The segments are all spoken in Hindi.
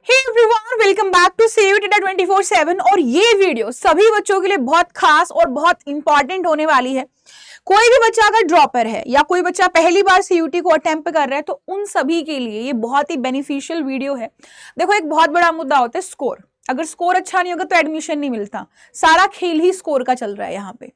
Hey everyone, welcome back to save it 24/7। और ये वीडियो सभी बच्चों के लिए बहुत खास और बहुत इंपॉर्टेंट होने वाली है। कोई भी बच्चा अगर ड्रॉपर है या कोई बच्चा पहली बार सीयूटी को अटेम्प्ट कर रहा है तो उन सभी के लिए ये बहुत ही बेनिफिशियल वीडियो है। देखो, एक बहुत बड़ा मुद्दा होता है स्कोर। अगर स्कोर अच्छा नहीं होगा तो एडमिशन नहीं मिलता। सारा खेल ही स्कोर का चल रहा है यहाँ पे,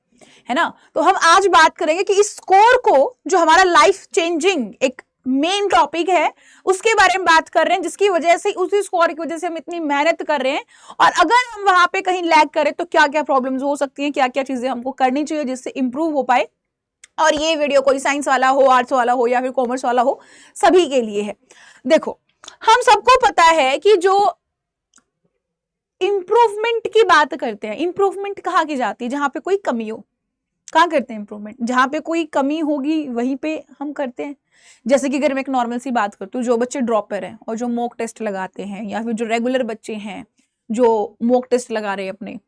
है ना। तो हम आज बात करेंगे कि इस स्कोर को, जो हमारा लाइफ चेंजिंग एक मेन टॉपिक है, उसके बारे में बात कर रहे हैं, जिसकी वजह से उसी स्कोर की वजह से हम इतनी मेहनत कर रहे हैं। और अगर हम वहां पे कहीं लैग करें तो क्या क्या प्रॉब्लम्स हो सकती हैं, क्या क्या चीजें हमको करनी चाहिए जिससे इंप्रूव हो पाए। और ये वीडियो कोई साइंस वाला हो, आर्ट्स वाला हो या फिर कॉमर्स वाला हो, सभी के लिए है। देखो, हम सबको पता है कि जो इंप्रूवमेंट की बात करते हैं, इंप्रूवमेंट कहाँ की जाती है? जहां पे कोई कमी हो, कहाँ करते हैं इंप्रूवमेंट? जहां पे कोई कमी होगी वहीं पे हम करते हैं। जैसे कि अगर मैं एक नॉर्मल सी बात करती हूँ, जो बच्चे ड्रॉपर हैं और जो मॉक टेस्ट लगाते हैं, या फिर जो रेगुलर बच्चे हैं जो मॉक टेस्ट लगा रहे हैं अपने,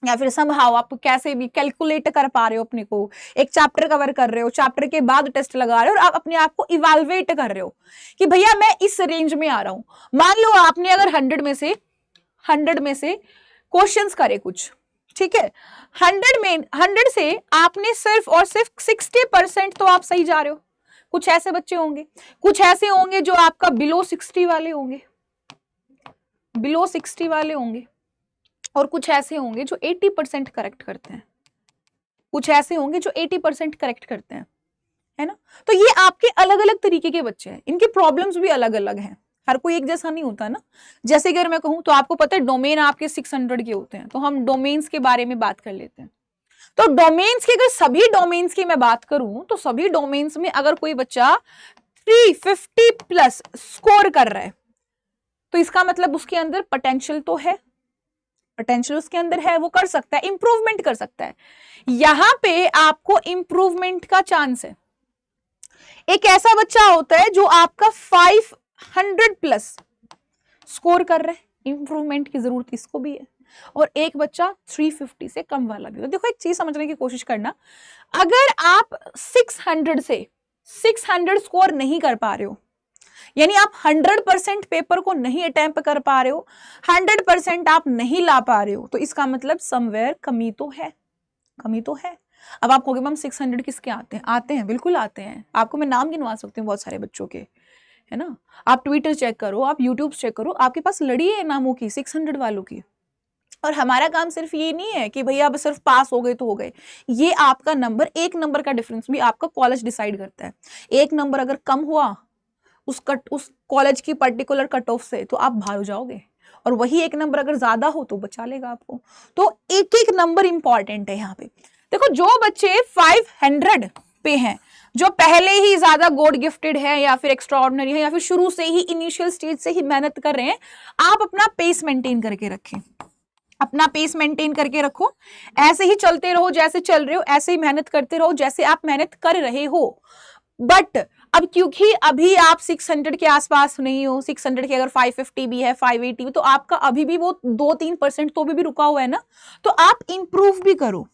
या फिर समहाउ आप कैसे भी कैलकुलेट कर पा रहे हो अपने को, एक चैप्टर कवर कर रहे हो, चैप्टर के बाद टेस्ट लगा रहे हो और आप अपने आप को इवेलुएट कर रहे हो कि भैया मैं इस रेंज में आ रहा हूं। मान लो आपने अगर 100 में से क्वेश्चंस करे कुछ, ठीक है, 100 से आपने सिर्फ और सिर्फ 60% तो आप सही जा रहे हो। कुछ ऐसे बच्चे होंगे, कुछ ऐसे होंगे जो आपका बिलो 60 वाले होंगे, बिलो 60 वाले होंगे, और कुछ ऐसे होंगे जो 80% करेक्ट करते हैं, कुछ ऐसे होंगे जो 80% करेक्ट करते हैं, है ना। तो ये आपके अलग अलग तरीके के बच्चे हैं, इनके प्रॉब्लम्स भी अलग अलग हैं, हर कोई एक जैसा नहीं होता ना। जैसे अगर मैं कहूं तो आपको पता है डोमेन आपके 600 के होते हैं, तो हम डोमेन्स के बारे में बात कर लेते हैं। तो डोमेन्स की, अगर सभी डोमेन्स की मैं बात करूं तो सभी डोमेन्स में अगर कोई बच्चा 350 प्लस स्कोर कर रहा है तो इसका मतलब उसके अंदर पोटेंशियल तो है, पोटेंशियल उसके अंदर है, वो कर सकता है, इंप्रूवमेंट कर सकता है। यहां पे आपको इंप्रूवमेंट का चांस है। एक ऐसा बच्चा होता है जो आपका 500 प्लस स्कोर कर रहा है, इंप्रूवमेंट की जरूरत इसको भी है। और एक बच्चा 350 से कम वाला भी। तो देखो, एक चीज समझने की कोशिश करना, अगर आप 600 से 600 स्कोर नहीं कर पा रहे हो, यानी आप 100% पेपर को नहीं अटेम्प्ट कर पा रहे हो, 100% आप नहीं ला पा रहे हो, तो इसका मतलब समवेयर कमी तो है, कमी तो है। अब आप कहोगे मैम 600 किसके आते हैं? आते हैं, बिल्कुल आते हैं। आपको मैं नाम गिनवा सकती हूँ बहुत सारे बच्चों के, है ना। आप ट्विटर चेक करो, आप यूट्यूब चेक करो, आपके पास लड़ी है नामों की 600 वालों की। और हमारा काम सिर्फ ये नहीं है कि भैया अब सिर्फ पास हो गए तो हो गए। ये आपका नंबर, एक नंबर का डिफरेंस भी आपका कॉलेज डिसाइड करता है। एक नंबर अगर कम हुआ उस कॉलेज की पर्टिकुलर कट ऑफ से, तो आप बाहर हो जाओगे, और वही एक नंबर अगर ज्यादा हो तो बचा लेगा आपको। तो एक एक नंबर इंपॉर्टेंट है यहाँ पे। देखो, जो बच्चे 500 पे हैं, जो पहले ही ज्यादा गॉड गिफ्टेड है या फिर एक्स्ट्रा ऑर्डिनरी है या फिर शुरू से ही इनिशियल स्टेज से ही मेहनत कर रहे हैं, आप अपना पेस मेंटेन करके रखें, अपना पेस मेंटेन करके रखो। ऐसे ही चलते रहो, जैसे चल रहे हो ऐसे ही मेहनत करते रहो जैसे आप मेहनत कर रहे हो। बट अब क्योंकि अभी आप 600 के आसपास नहीं हो, 600 के अगर 550 भी है, 580 भी, तो आपका अभी भी वो 2-3% तो भी रुका हुआ है ना। तो आप इंप्रूव भी करो,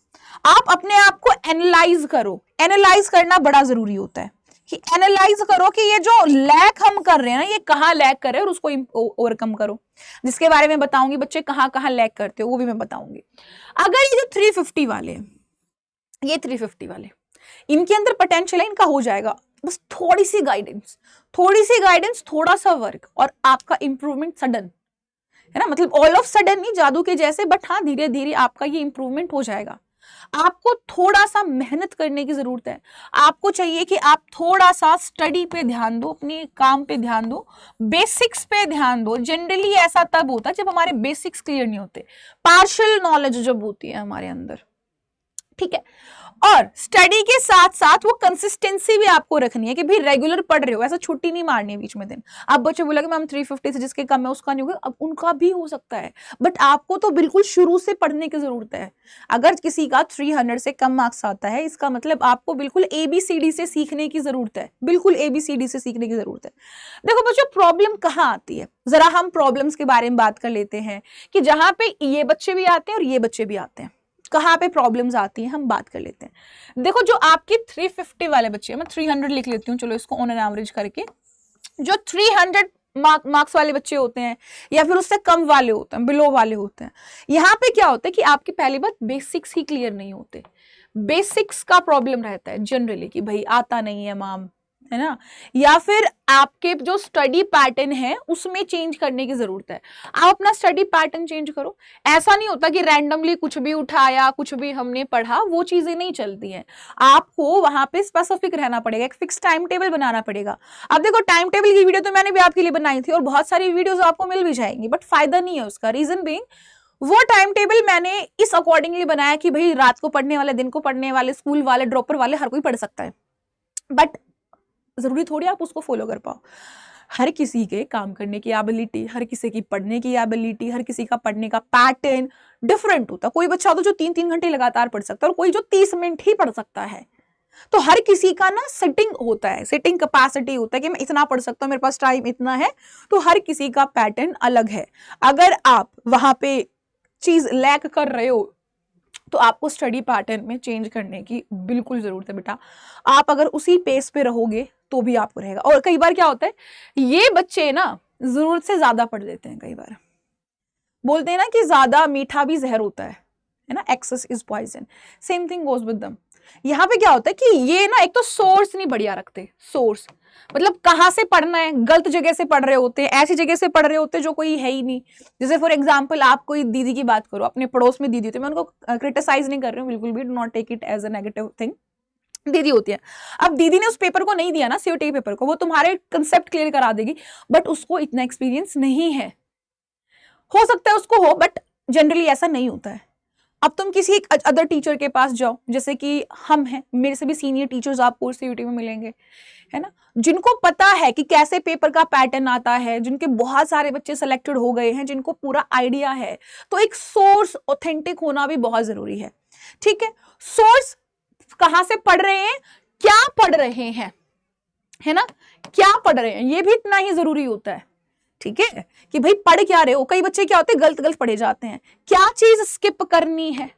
आप अपने आप को एनालाइज करो। एनालाइज करना बड़ा जरूरी होता है कि एनालाइज करो कि ये जो लैक हम कर रहे हैं ना, ये कहाँ लैक कर रहे हैं और उसको ओवरकम करो, जिसके बारे में बताऊंगी। बच्चे कहाँ कहाँ लैक करते हो वो भी मैं बताऊंगी। अगर ये जो 350 वाले, ये 350 वाले, इनके अंदर पोटेंशियल है, इनका हो जाएगा। बस थोड़ी सी गाइडेंस, थोड़ा सा वर्क, और आपका इंप्रूवमेंट सडन, है ना। मतलब ऑल ऑफ सडन नहीं, जादू के जैसे, बट हाँ धीरे धीरे आपका ये इंप्रूवमेंट हो जाएगा। आपको थोड़ा सा मेहनत करने की जरूरत है। आपको चाहिए कि आप थोड़ा सा स्टडी पे ध्यान दो, अपने काम पे ध्यान दो, बेसिक्स पे ध्यान दो। जनरली ऐसा तब होता है जब हमारे बेसिक्स क्लियर नहीं होते, पार्शियल नॉलेज जब होती है हमारे अंदर, ठीक है। और स्टडी के साथ साथ वो कंसिस्टेंसी भी आपको रखनी है कि भाई रेगुलर पढ़ रहे हो, ऐसा छुट्टी नहीं मारनी है बीच में दिन। आप बच्चे बोलेंगे मैम 350 से जिसके कम है उसका नहीं होगा, अब उनका भी हो सकता है, बट आपको तो बिल्कुल शुरू से पढ़ने की जरूरत है। अगर किसी का 300 से कम मार्क्स आता है, इसका मतलब आपको बिल्कुल ABCD से सीखने की जरूरत है, बिल्कुल ABCD से सीखने की जरूरत है। देखो बच्चों, प्रॉब्लम कहाँ आती है, जरा हम प्रॉब्लम्स के बारे में बात कर लेते हैं कि जहां पे ये बच्चे भी आते हैं और ये बच्चे भी आते हैं, कहाँ पे प्रॉब्लम्स आती हैं हम बात कर लेते हैं। देखो, जो आपके 350 वाले बच्चे हैं, मैं 300 लिख लेती हूँ, चलो इसको ऑन एन एवरेज करके, जो 300 मार्क्स वाले बच्चे होते हैं या फिर उससे कम वाले होते हैं, बिलो वाले होते हैं। यहाँ पे क्या होता है कि आपकी पहली बात बेसिक्स ही क्लियर नहीं होते, बेसिक्स का प्रॉब्लम रहता है जनरली कि भाई आता नहीं है मैम, है ना, या फिर आपके जो स्टडी पैटर्न है उसमें चेंज करने की जरूरत है। आप अपना स्टडी पैटर्न चेंज करो। ऐसा नहीं होता कि रैंडमली कुछ भी उठाया, कुछ भी हमने पढ़ा, वो चीजें नहीं चलती हैं। आपको वहां पे स्पेसिफिक रहना पड़ेगा, एक फिक्स टाइम टेबल बनाना पड़ेगा। अब देखो टाइम टेबल की वीडियो तो मैंने भी आपके लिए बनाई थी और बहुत सारी वीडियोज आपको मिल भी जाएंगी, बट फायदा नहीं है उसका। रीजन बीइंग वो टाइम टेबल मैंने इस अकॉर्डिंगली बनाया कि भाई रात को पढ़ने वाले, दिन को पढ़ने वाले, स्कूल वाले, ड्रॉपर वाले, हर कोई पढ़ सकता है, बट जरूरी थोड़ी आप उसको फॉलो कर पाओ। हर किसी के काम करने की एबिलिटी, हर किसी की पढ़ने की एबिलिटी, हर किसी का पढ़ने का पैटर्न डिफरेंट होता है। कोई बच्चा होता है जो 3-3 घंटे लगातार पढ़ सकता है और कोई जो 30 मिनट ही पढ़ सकता है। तो हर किसी का ना सेटिंग होता है, सेटिंग कैपेसिटी होता है कि मैं इतना पढ़ सकता हूँ, मेरे पास टाइम इतना है। तो हर किसी का पैटर्न अलग है। अगर आप वहां पे चीज लैक कर रहे हो तो आपको स्टडी पैटर्न में चेंज करने की बिल्कुल जरूरत है बेटा। आप अगर उसी पेस पे रहोगे तो भी आपको रहेगा। और कई बार क्या होता है, ये बच्चे ना जरूरत से ज्यादा पढ़ लेते हैं। कई बार बोलते हैं ना कि ज्यादा मीठा भी जहर होता है ना, excess is poison. Same thing goes with them. यहाँ पे क्या होता है कि ये ना एक तो सोर्स नहीं बढ़िया रखते। सोर्स मतलब कहाँ से पढ़ना है, गलत जगह से पढ़ रहे होते हैं, ऐसी जगह से पढ़ रहे होते हैं जो कोई है ही नहीं। जैसे फॉर एग्जांपल आप कोई दीदी की बात करो, अपने पड़ोस में दीदी होती है, मैं उनको क्रिटिसाइज नहीं कर रही हूँ बिल्कुल भी, do not take it as a negative thing. दीदी होती है, अब दीदी ने उस पेपर को नहीं दिया ना, सीयूटी पेपर को, वो तुम्हारे कंसेप्ट क्लियर करा देगी, बट उसको इतना एक्सपीरियंस नहीं है। हो सकता है उसको हो, बट जनरली ऐसा नहीं होता है। अब तुम किसी एक अदर टीचर के पास जाओ, जैसे कि हम हैं, मेरे से भी सीनियर टीचर्स आपको सीयूटी में मिलेंगे, है ना, जिनको पता है कि कैसे पेपर का पैटर्न आता है, जिनके बहुत सारे बच्चे सेलेक्टेड हो गए हैं, जिनको पूरा आइडिया है। तो एक सोर्स ऑथेंटिक होना भी बहुत जरूरी है। ठीक है, सोर्स कहां से पढ़ रहे हैं, क्या पढ़ रहे हैं, है ना, क्या पढ़ रहे हैं, ये भी इतना ही जरूरी होता है। ठीक है, कि भाई पढ़ क्या रहे हो। कई बच्चे क्या होते हैं, गलत गलत पढ़े जाते हैं, क्या चीज स्किप करनी है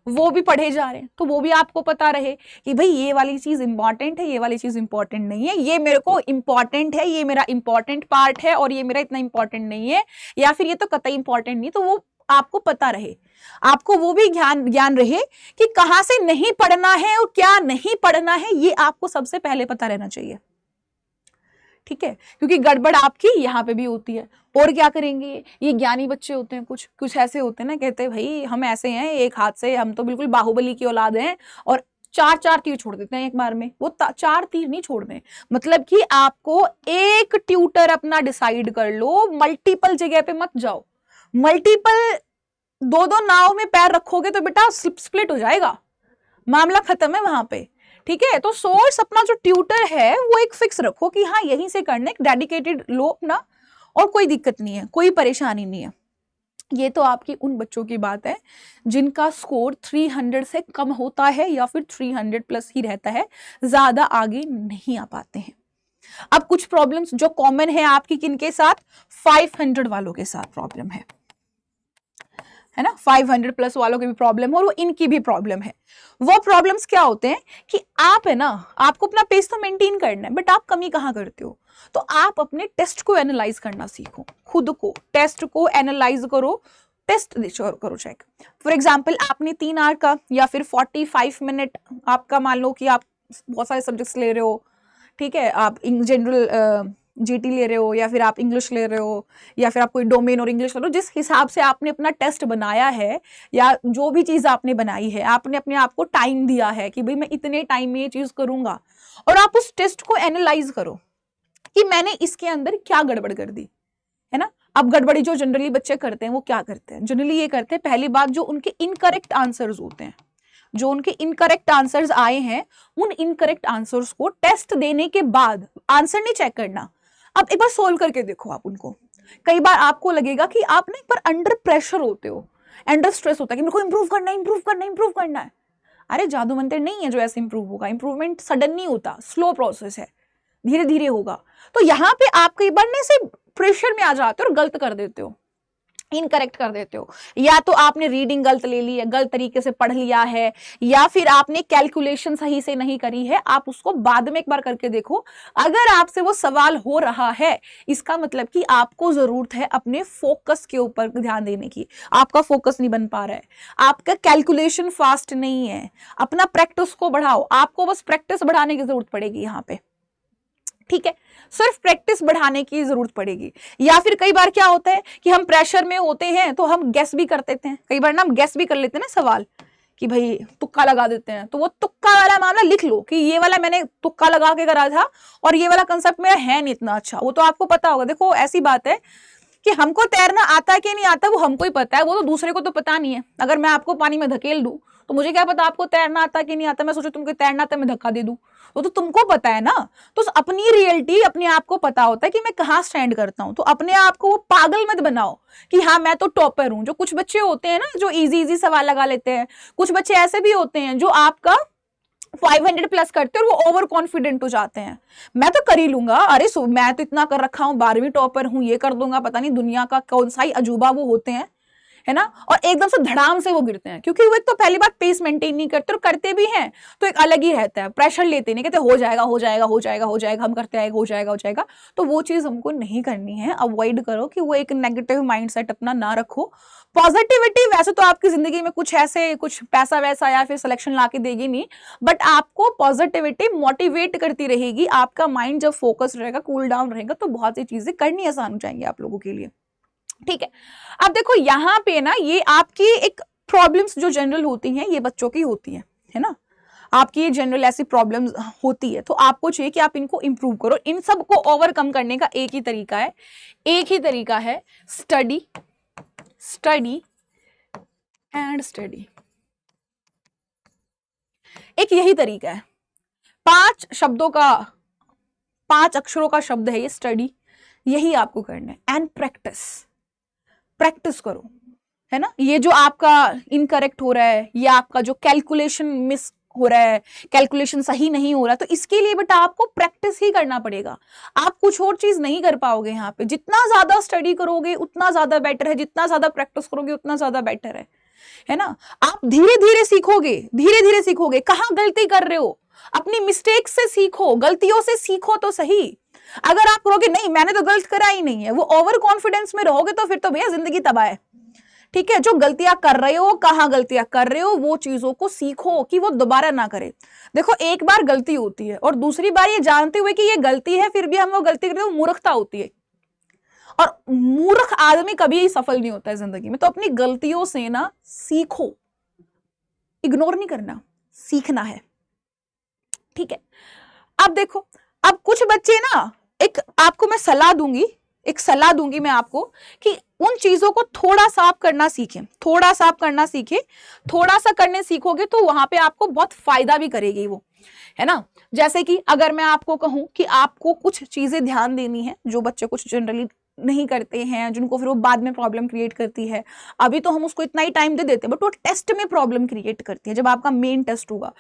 वो भी पढ़े जा रहे हैं। तो वो भी आपको पता रहे कि भाई ये वाली चीज इंपॉर्टेंट है, ये वाली चीज इंपॉर्टेंट नहीं है, ये मेरे को इंपॉर्टेंट है, ये मेरा इंपॉर्टेंट पार्ट है, और ये मेरा इतना इंपॉर्टेंट नहीं है, या फिर ये तो कतई इंपॉर्टेंट नहीं। तो वो आपको पता रहे, आपको वो भी ज्ञान रहे कि कहां से नहीं पढ़ना है और क्या नहीं पढ़ना है, ये आपको सबसे पहले पता रहना चाहिए। ठीक है, क्योंकि गड़बड़ आपकी यहाँ पे भी होती है। और क्या करेंगे, ये ज्ञानी बच्चे होते हैं, कुछ कुछ ऐसे होते हैं ना, कहते हैं भाई हम ऐसे हैं, एक हाथ से हम तो बिल्कुल बाहुबली की औलाद हैं, और 4-4 तीर छोड़ देते हैं एक बार में। वो 4 तीर नहीं छोड़ने, मतलब कि आपको एक ट्यूटर अपना डिसाइड कर लो, मल्टीपल जगह पे मत जाओ। मल्टीपल 2-2 नाव में पैर रखोगे तो बेटा स्प्लिट हो जाएगा, मामला खत्म है वहां पे। ठीक है, तो सोर्स अपना जो ट्यूटर है वो एक फिक्स रखो कि हाँ यहीं से करना, एक डेडिकेटेड लो अपना, और कोई दिक्कत नहीं है, कोई परेशानी नहीं है। ये तो आपकी उन बच्चों की बात है जिनका स्कोर 300 से कम होता है या फिर 300 प्लस ही रहता है, ज्यादा आगे नहीं आ पाते हैं। अब कुछ प्रॉब्लम्स जो कॉमन है आपकी किनके साथ, 500 वालों के साथ प्रॉब्लम है ना, 500 प्लस वालों की भी प्रॉब्लम है और वो इनकी भी प्रॉब्लम है। वो प्रॉब्लम्स क्या होते हैं कि आप है ना, आपको अपना पेस तो मेंटेन करना है, बट आप कमी कहाँ करते हो। तो आप अपने टेस्ट को एनालाइज करना सीखो, खुद को टेस्ट को एनालाइज करो, टेस्ट करो, चेक। फॉर एग्जाम्पल आपने 3 आवर का या फिर 45 मिनट आपका, मान लो कि आप बहुत सारे सब्जेक्ट्स ले रहे हो, ठीक है, आप जनरल जीटी ले रहे हो, या फिर आप इंग्लिश ले रहे हो, या फिर आप कोई डोमेन और इंग्लिश ले रहे हो, जिस हिसाब से आपने अपना टेस्ट बनाया है या जो भी चीज आपने बनाई है, आपने अपने आप को टाइम दिया है कि भाई मैं इतने टाइम में ये चीज करूंगा, और आप उस टेस्ट को एनालाइज करो कि मैंने इसके अंदर क्या गड़बड़ कर दी, है ना। अब गड़बड़ी जो जनरली बच्चे करते हैं वो क्या करते हैं, जनरली ये करते हैं, पहली बात जो उनके इनकरेक्ट आंसर्स होते हैं, जो उनके इनकरेक्ट आंसर्स आए हैं, उन इनकरेक्ट आंसर्स को टेस्ट देने के बाद, आंसर नहीं चेक करना, अब एक बार सोल्व करके देखो आप उनको। कई बार आपको लगेगा कि आप ना एक बार अंडर प्रेशर होते हो, अंडर स्ट्रेस होता है कि मेरे को इंप्रूव करना है, इंप्रूव करना है, इंप्रूव करना है। अरे जादू मंत्र नहीं है जो ऐसे इंप्रूव होगा, इंप्रूवमेंट सडन नहीं होता, स्लो प्रोसेस है, धीरे धीरे होगा। तो यहाँ पे आप कई बार ना से प्रेशर में आ जाते हो और गलत कर देते हो। इनकरेक्ट कर देते हो, या तो आपने रीडिंग गलत ले ली है, गलत तरीके से पढ़ लिया है, या फिर आपने कैलकुलेशन सही से नहीं करी है। आप उसको बाद में एक बार करके देखो, अगर आपसे वो सवाल हो रहा है इसका मतलब कि आपको जरूरत है अपने फोकस के ऊपर ध्यान देने की। आपका फोकस नहीं बन पा रहा है, आपका कैलकुलेशन फास्ट नहीं है, अपना प्रैक्टिस को बढ़ाओ। आपको बस प्रैक्टिस बढ़ाने की जरूरत पड़ेगी यहाँ पे, ठीक है, सिर्फ प्रैक्टिस बढ़ाने की जरूरत पड़ेगी। या फिर कई बार क्या होता है कि हम प्रेशर में होते हैं तो हम गेस भी कर देते हैं, कई बार ना हम गेस भी कर लेते हैं ना सवाल, कि भाई तुक्का लगा देते हैं। तो वो तुक्का वाला मामला लिख लो कि ये वाला मैंने तुक्का लगा के करा था और ये वाला कंसेप्ट मेरा है नहीं इतना अच्छा, वो तो आपको पता होगा। देखो ऐसी बात है कि हमको तैरना आता है कि नहीं आता वो हमको ही पता है, वो तो दूसरे को तो पता नहीं है। अगर मैं आपको पानी में धकेल दूं तो मुझे क्या पता आपको तैरना आता कि नहीं आता, मैं सोचू तुमको तैरना आता मैं धक्का दे दूं, वो तो तुमको पता है ना। तो अपनी रियलिटी अपने आप को पता होता है कि मैं कहाँ स्टैंड करता हूं। तो अपने आप को वो पागल मत बनाओ कि हाँ मैं तो टॉपर हूं। जो कुछ बच्चे होते हैं ना जो इजी इजी सवाल लगा लेते हैं, कुछ बच्चे ऐसे भी होते हैं जो आपका 500 प्लस करते हैं और वो ओवर कॉन्फिडेंट हो जाते हैं, मैं तो कर ही लूंगा, अरे मैं तो इतना कर रखा हूं, 12वीं टॉपर हूं, ये कर दूंगा, पता नहीं दुनिया का कौन सा ही अजूबा वो होते हैं, है ना। और एकदम से धड़ाम से वो गिरते हैं, क्योंकि वो एक तो पहली बात पेस मेंटेन नहीं करते, और करते भी हैं तो एक अलग ही रहता है, प्रेशर लेते नहीं, कहते हो जाएगा हो जाएगा हो जाएगा हो जाएगा, हम करते आएगा हो जाएगा हो जाएगा। तो वो चीज हमको नहीं करनी है, अवॉइड करो कि वो एक नेगेटिव माइंडसेट अपना ना रखो। पॉजिटिविटी वैसे तो आपकी जिंदगी में कुछ ऐसे कुछ पैसा वैसा या फिर सिलेक्शन लाके देगी नहीं, बट आपको पॉजिटिविटी मोटिवेट करती रहेगी। आपका माइंड जब फोकस रहेगा, कूल डाउन रहेगा, तो बहुत सी चीजें करनी आसान हो जाएंगी आप लोगों के लिए, ठीक है। अब देखो यहाँ पे ना ये आपकी एक प्रॉब्लम्स जो जनरल होती हैं ये बच्चों की होती है ना, आपकी ये जनरल ऐसी प्रॉब्लम्स होती है, तो आपको चाहिए कि आप इनको इंप्रूव करो। इन सब को ओवरकम करने का एक ही तरीका है स्टडी स्टडी एंड स्टडी। एक यही तरीका है, 5 शब्दों का 5 अक्षरों का शब्द है ये स्टडी, यही आपको करना है। एंड प्रैक्टिस करो, है ना। ये जो आपका इनकरेक्ट हो रहा है, ये आपका जो कैलकुलेशन मिस हो रहा है, कैलकुलेशन सही नहीं हो रहा, तो इसके लिए बेटा आपको प्रैक्टिस ही करना पड़ेगा। आप कुछ और चीज नहीं कर पाओगे यहाँ पे। जितना ज्यादा स्टडी करोगे उतना ज्यादा बेटर है, जितना ज्यादा प्रैक्टिस करोगे उतना ज्यादा बेटर है ना। आप धीरे धीरे सीखोगे कहाँ गलती कर रहे हो, अपनी मिस्टेक से सीखो, गलतियों से सीखो तो सही। अगर आप कहोगे नहीं मैंने तो गलत करा ही नहीं है, वो ओवर कॉन्फिडेंस में रहोगे तो फिर तो भैया जिंदगी तबाह है, ठीक है। जो गलतियां कर रहे हो, कहाँ गलतियां कर रहे हो, वो चीजों को सीखो कि वो दोबारा ना करे। देखो एक बार गलती होती है और दूसरी बार ये जानते हुए कि ये गलती है फिर भी हम वो गलती करते हैं, वो मूर्खता होती है। और मूर्ख आदमी कभी सफल नहीं होता है जिंदगी में। तो अपनी गलतियों से ना सीखो, इग्नोर नहीं करना, सीखना है, ठीक है। अब देखो, अब कुछ बच्चे ना, एक आपको मैं सलाह दूंगी मैं आपको कि उन चीजों को थोड़ा सा आप करना सीखें, थोड़ा सा करने सीखोगे तो वहां पे आपको बहुत फायदा भी करेगी वो, है ना। जैसे कि अगर मैं आपको कहूं कि आपको कुछ चीजें ध्यान देनी है जो बच्चे कुछ जनरली नहीं करते हैं, जिनको फिर वो बाद में प्रॉब्लम क्रिएट करती है। अभी तो हम उसको इतना ही टाइम दे देते हैं, बट वो टेस्ट में प्रॉब्लम क्रिएट करती है, जब आपका मेन टेस्ट होगा।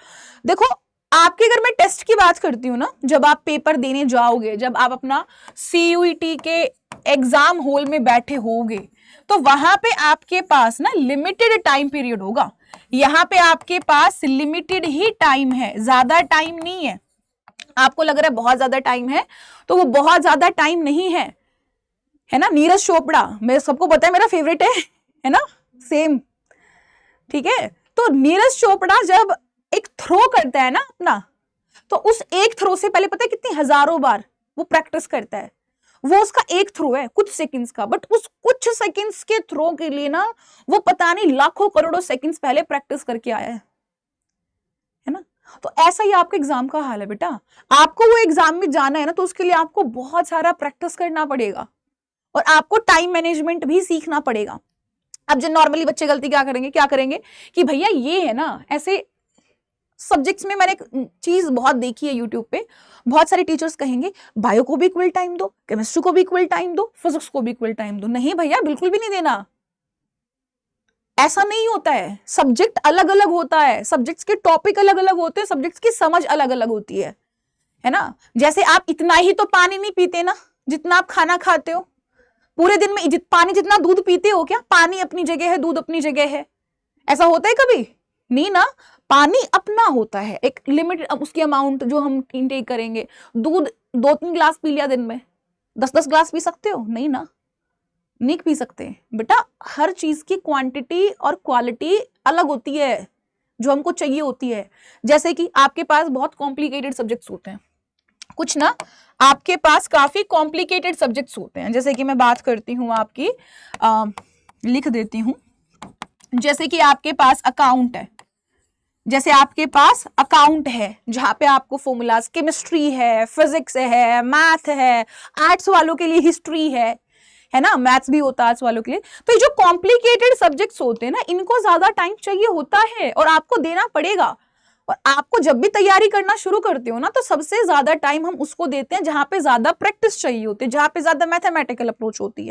देखो आपके, अगर मैं टेस्ट की बात करती हूँ ना, जब आप पेपर देने जाओगे, जब आप अपना CUET के एग्जाम हॉल में बैठे होगे, तो वहां पे आपके पास ना लिमिटेड टाइम पीरियड होगा। यहाँ पे आपके पास लिमिटेड ही टाइम है, ज्यादा टाइम नहीं है। आपको लग रहा है बहुत ज्यादा टाइम है, तो वो बहुत ज्यादा टाइम नहीं है ना। नीरज चोपड़ा मेरे सबको पता है, मेरा फेवरेट है ना, सेम, ठीक है। तो नीरज चोपड़ा जब एक थ्रो करता है ना अपना, तो उस एक थ्रो से पहले पता है कितनी हजारों बार वो प्रैक्टिस करता है। वो उसका एक थ्रो है कुछ सेकंड्स का, बट उस कुछ सेकंड्स के थ्रो के लिए ना वो पता नहीं लाखों करोड़ों सेकंड्स पहले प्रैक्टिस करके आया है ना। तो ऐसा ही आपके एग्जाम का हाल है बेटा। आपको वो एग्जाम में जाना है ना, तो उसके लिए आपको बहुत सारा प्रैक्टिस करना पड़ेगा और आपको टाइम मैनेजमेंट भी सीखना पड़ेगा। अब जो नॉर्मली बच्चे गलती क्या करेंगे कि भैया ये है ना, ऐसे सब्जेक्ट्स में मैंने एक चीज बहुत देखी है यूट्यूब पे, बहुत सारे टीचर्स कहेंगे बायो को भी इक्वल टाइम दो, केमिस्ट्री को भी इक्वल टाइम दो, फिजिक्स को भी इक्वल टाइम दो। नहीं भैया, बिल्कुल भी नहीं देना, ऐसा नहीं होता है। सब्जेक्ट अलग अलग होता है, सब्जेक्ट्स के टॉपिक अलग अलग होते हैं, सब्जेक्ट्स की समझ अलग अलग होती है ना। जैसे आप इतना ही तो पानी नहीं पीते ना जितना आप खाना खाते हो, पूरे दिन में पानी जितना दूध पीते हो क्या? पानी अपनी जगह है, दूध अपनी जगह है, ऐसा होता है कभी? नहीं ना। पानी अपना होता है, एक लिमिट, उसकी अमाउंट जो हम इनटेक करेंगे। दूध 2-3 ग्लास पी लिया दिन में, 10-10 ग्लास पी सकते हो? नहीं ना, नहीं पी सकते बेटा। हर चीज की क्वांटिटी और क्वालिटी अलग होती है जो हमको चाहिए होती है। जैसे कि आपके पास बहुत कॉम्प्लिकेटेड सब्जेक्ट्स होते हैं, कुछ ना आपके पास काफी कॉम्प्लिकेटेड सब्जेक्ट्स होते हैं। जैसे कि मैं बात करती हूँ आपकी, लिख देती हूँ, जैसे कि आपके पास अकाउंट है, जैसे आपके पास अकाउंट है जहां पे आपको फॉर्मूलाज, केमिस्ट्री है, फिजिक्स है, मैथ है, आर्ट्स वालों के लिए हिस्ट्री है ना, मैथ्स भी होता है आर्ट्स वालों के लिए। तो ये जो कॉम्प्लिकेटेड सब्जेक्ट्स होते हैं ना, इनको ज्यादा टाइम चाहिए होता है और आपको देना पड़ेगा। और आपको जब भी तैयारी करना शुरू करते हो ना, तो सबसे ज्यादा टाइम हम उसको देते हैं जहां पे ज्यादा प्रैक्टिस चाहिए होती है, जहां पे ज्यादा मैथमेटिकल अप्रोच होती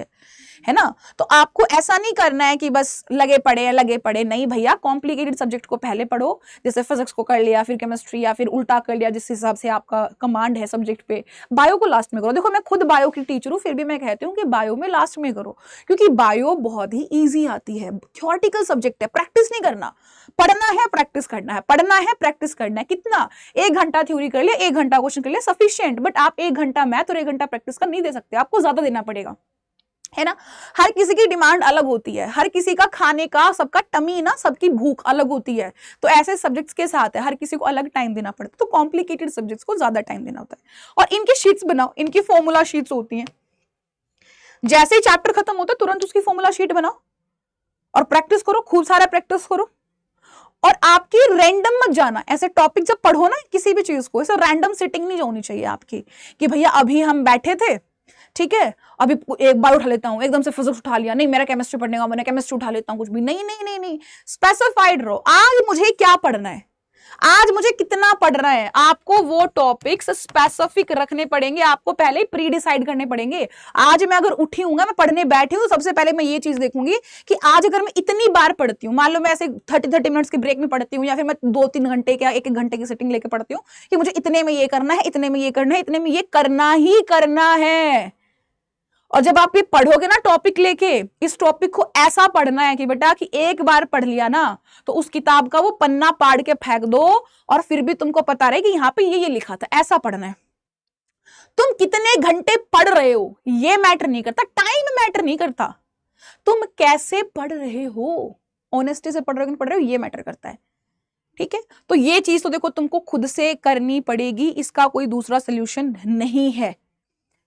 है ना। तो आपको ऐसा नहीं करना है कि बस लगे पड़े, नहीं भैया, कॉम्प्लिकेटेड सब्जेक्ट को पहले पढ़ो। जैसे फिजिक्स को कर लिया, फिर केमिस्ट्री, या फिर उल्टा कर लिया जिस हिसाब से आपका कमांड है सब्जेक्ट पे। बायो को लास्ट में करो। देखो मैं खुद बायो की टीचर हूँ, फिर भी मैं कहती हूँ कि बायो में लास्ट में करो, क्योंकि बायो बहुत ही ईजी आती है, थ्योरेटिकल सब्जेक्ट है, प्रैक्टिस नहीं करना। पढ़ना है, प्रैक्टिस करना है, पढ़ना है, प्रैक्टिस करना है। कितना? 1 घंटा थ्योरी कर लिया, 1 घंटा क्वेश्चन कर लिया, सफिशिएंट। बट आप 1 घंटा मैथ और 1 घंटा प्रैक्टिस का नहीं दे सकते, आपको ज्यादा देना पड़ेगा, है ना। हर किसी की डिमांड अलग होती है, हर किसी का खाने का, सबका टमी ना, सबकी भूख अलग होती है। तो ऐसे सब्जेक्ट्स के साथ है, हर किसी को अलग टाइम देना पड़ता है। तो कॉम्प्लिकेटेड सब्जेक्ट्स को ज्यादा टाइम देना होता है। और इनकी शीट्स बनाओ, इनकी फॉर्मूला शीट्स होती हैं। जैसे ही चैप्टर खत्म होता है तुरंत उसकी फॉर्मूला शीट बनाओ और प्रैक्टिस करो, खूब सारा प्रैक्टिस करो। और आपकी रैंडम मत जाना, ऐसे टॉपिक जब पढ़ो ना किसी भी चीज को, ऐसे रैंडम सिटिंग नहीं होनी चाहिए आपकी कि भैया अभी हम बैठे थे, ठीक है, अभी एक बार उठा लेता हूं, एकदम से फिजिक्स उठा लिया, नहीं मेरा केमिस्ट्री पढ़ने का, मैंने केमिस्ट्री उठा लेता हूं, कुछ भी नहीं, नहीं नहीं नहीं, स्पेसिफाइड रहो। आज मुझे क्या पढ़ना है, आज मुझे कितना पढ़ना है, आपको वो टॉपिक्स स्पेसिफिक रखने पड़ेंगे, आपको पहले ही प्री डिसाइड करने पड़ेंगे। आज मैं अगर उठी हूँ, मैं पढ़ने बैठी हूँ, सबसे पहले मैं ये चीज देखूंगी कि आज अगर मैं इतनी बार पढ़ती हूँ, मान लो मैं ऐसे 30 मिनट्स के ब्रेक में पढ़ती हूँ, या फिर मैं 2-3 घंटे या 1-1 घंटे की सिटिंग लेके पढ़ती हूँ कि मुझे इतने में ये करना है, इतने में ये करना है, इतने में ये करना ही करना है। और जब आप ये पढ़ोगे ना टॉपिक लेके, इस टॉपिक को ऐसा पढ़ना है कि बेटा कि एक बार पढ़ लिया ना तो उस किताब का वो पन्ना पाड़ के फेंक दो और फिर भी तुमको पता रहे कि यहाँ पे ये लिखा था, ऐसा पढ़ना है। तुम कितने घंटे पढ़ रहे हो ये मैटर नहीं करता, टाइम मैटर नहीं करता, तुम कैसे पढ़ रहे हो, ऑनेस्टी से पढ़ रहे हो कि पढ़ रहे हो, ये मैटर करता है। ठीक है, तो ये चीज तो देखो तुमको खुद से करनी पड़ेगी, इसका कोई दूसरा सोल्यूशन नहीं है।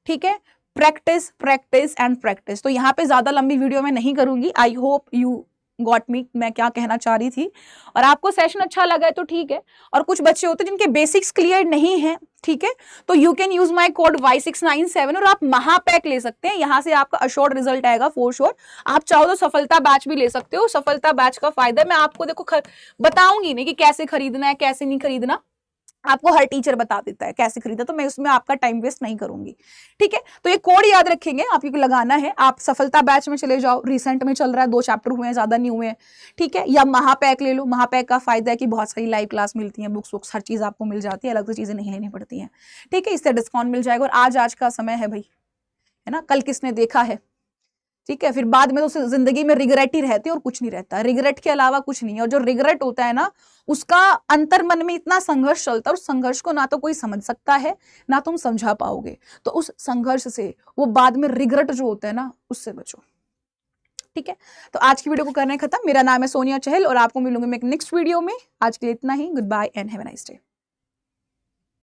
ठीक है, प्रैक्टिस प्रैक्टिस एंड प्रैक्टिस। तो यहाँ पे ज्यादा लंबी वीडियो मैं नहीं करूंगी। I hope you got me, मैं क्या कहना चाह रही थी। और आपको सेशन अच्छा लगा है तो ठीक है। और कुछ बच्चे होते हैं जिनके बेसिक्स क्लियर नहीं है, ठीक है, तो you can use my code Y697 और आप महापैक ले सकते हैं, यहां से आपका अश्योर्ड रिजल्ट आएगा फॉर श्योर। आप चाहो तो सफलता बैच भी ले सकते हो। सफलता बैच का फायदा मैं आपको देखो बताऊंगी नहीं कि कैसे खरीदना है कैसे नहीं खरीदना, आपको हर टीचर बता देता है कैसे खरीदा, तो मैं उसमें आपका टाइम वेस्ट नहीं करूंगी। ठीक है, तो ये कोड याद रखेंगे, आपको लगाना है। आप सफलता बैच में चले जाओ, रिसेंट में चल रहा है, 2 चैप्टर हुए हैं, ज्यादा नहीं हुए हैं, ठीक है। या महापैक ले लो, महापैक का फायदा है कि बहुत सारी लाइव क्लास मिलती है, बुक्स हर चीज आपको मिल जाती है, अलग से चीजें नहीं लेनी पड़ती है। ठीक है, इससे डिस्काउंट मिल जाएगा। और आज का समय है भाई, है ना, कल किसने देखा है, ठीक है। फिर बाद में तो जिंदगी में रिग्रेट ही रहती है और कुछ नहीं रहता, रिग्रेट के अलावा कुछ नहीं है। और जो रिग्रेट होता है ना, उसका अंतर मन में इतना संघर्ष चलता है, उस संघर्ष को ना तो कोई समझ सकता है ना तुम समझा पाओगे। तो उस संघर्ष से, वो बाद में रिग्रेट जो होता है ना, उससे बचो। ठीक है, तो आज की वीडियो को करना है खत्म। मेरा नाम है सोनिया चहल और आपको मिलूंगी मैं एक नेक्स्ट वीडियो में। आज के लिए इतना ही, goodbye and have a nice day.